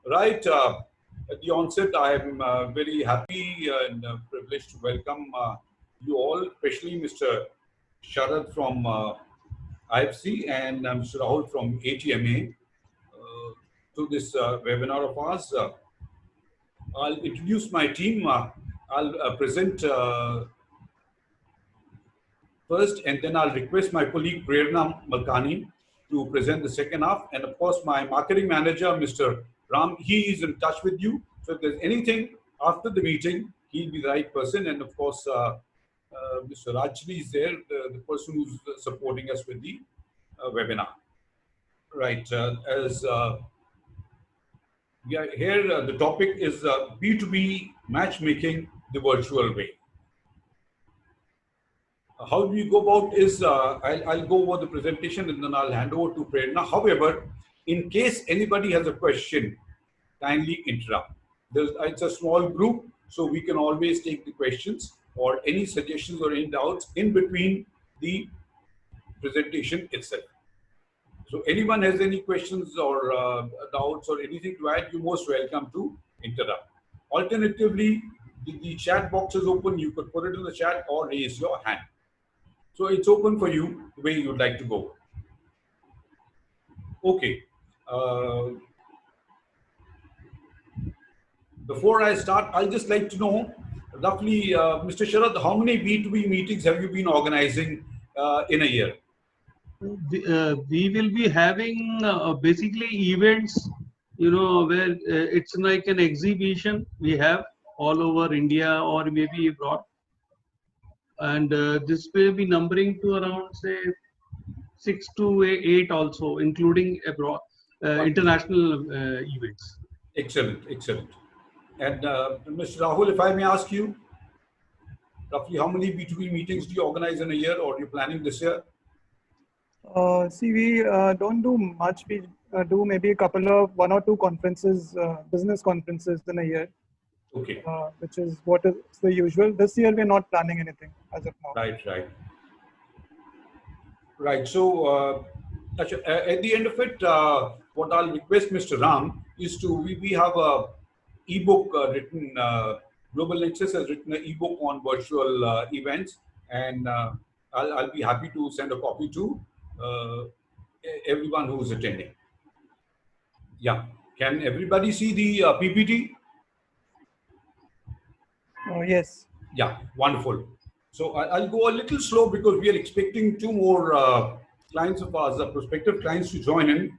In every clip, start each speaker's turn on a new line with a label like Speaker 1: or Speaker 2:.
Speaker 1: Right. At the onset, I am very happy and privileged to welcome you all, especially Mr. Sharad from IFC and Mr. Rahul from ATMA to this webinar of ours. I'll introduce my team. I'll present first, and then I'll request my colleague Prerna Malkani to present the second half. And of course, my marketing manager, Mr. Ram, he is in touch with you. So if there's anything after the meeting, he'll be the right person. And of course, Mr. Rajni is there, the person who's supporting us with the webinar. Right. Here the topic is B2B matchmaking the virtual way. How do you go about is, I'll go over the presentation and then I'll hand over to Prerna. However, in case anybody has a question, kindly interrupt. It's a small group, so we can always take the questions or any suggestions or any doubts in between the presentation itself. So anyone has any questions or doubts or anything to add, you're most welcome to interrupt. Alternatively, the chat box is open. You could put it in the chat or raise your hand. So it's open for you the way you'd like to go. Okay. Before I start, I'd just like to know roughly, Mr. Sharad, how many B2B meetings have you been organizing in a year?
Speaker 2: We will be having basically events, where it's like an exhibition we have all over India or maybe abroad. And this will be numbering to around, say, 6 to 8 also, including abroad, international events.
Speaker 1: Excellent, excellent. And Mr. Rahul, if I may ask you, roughly how many B2B meetings do you organize in a year, or are you planning this year?
Speaker 3: See, we don't do much. We do maybe a couple of 1 or 2 conferences, business conferences in a year.
Speaker 1: Okay.
Speaker 3: Which is what is the usual. This year we're not planning anything as of now.
Speaker 1: Right. So at the end of it, what I'll request Mr. Ram is we have a ebook written. Global Nexus has written an ebook on virtual events, and I'll be happy to send a copy to everyone who is attending. Yeah. Can everybody see the PPT?
Speaker 3: Yes.
Speaker 1: Yeah, wonderful. So I'll go a little slow because we are expecting 2 more clients of ours, prospective clients, to join in.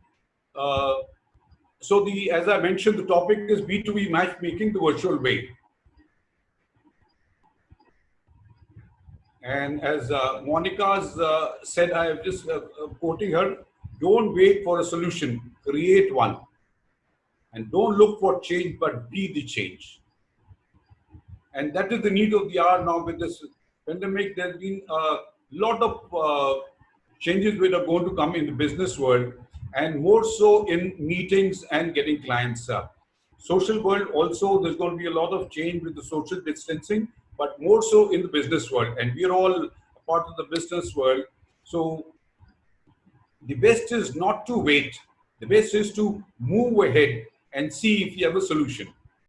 Speaker 1: So as I mentioned, the topic is B2B matchmaking the virtual way. And as Monica's said, I am just quoting her, don't wait for a solution, create one. And don't look for change, but be the change. And that is the need of the hour now with this pandemic. There's been a lot of changes which are going to come in the business world, and more so in meetings and getting clients. Social world also, there's going to be a lot of change with the social distancing, but more so in the business world. And we are all a part of the business world. So the best is not to wait. The best is to move ahead and see if you have a solution.